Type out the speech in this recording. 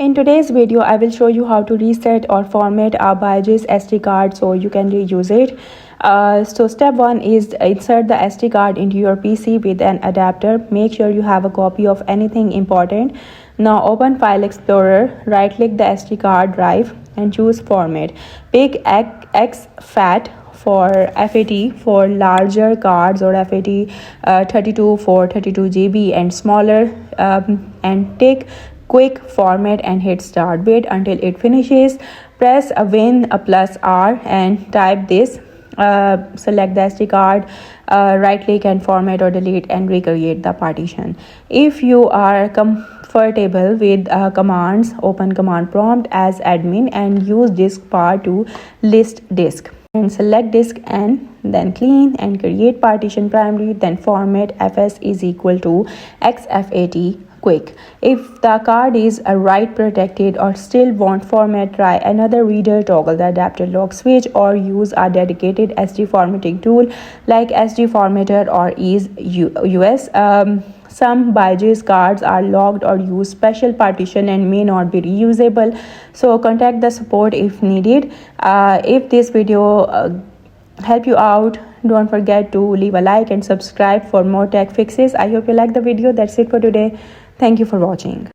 In today's video, I will show you how to reset or format a BYJUS SD card so you can reuse it. So step 1 is insert the SD card into your PC with an adapter. Make sure you have a copy of anything important. Now open File Explorer, right click the SD card drive and choose Format. Pick exFAT for FAT for larger cards or FAT 32 for 32 GB and smaller, and take quick format and hit start. Wait until it finishes. Press a Win a plus R and type this. Select the SD card, right click and format or delete and recreate the partition. If you are comfortable with commands, open command prompt as admin and use disk bar to list disk. And select disk and then clean and create partition primary, then format fs is equal to exFAT quick. If the card is a write protected or still won't format, try another reader, toggle the adapter lock switch, or use a dedicated SD formatting tool like SD formatter or BYJUS. Some BYJUS cards are locked or use special partition and may not be reusable, so contact the support if needed. If this video help you out, don't forget to leave a like and subscribe for more tech fixes. I hope you like the video. That's it for today. Thank you for watching.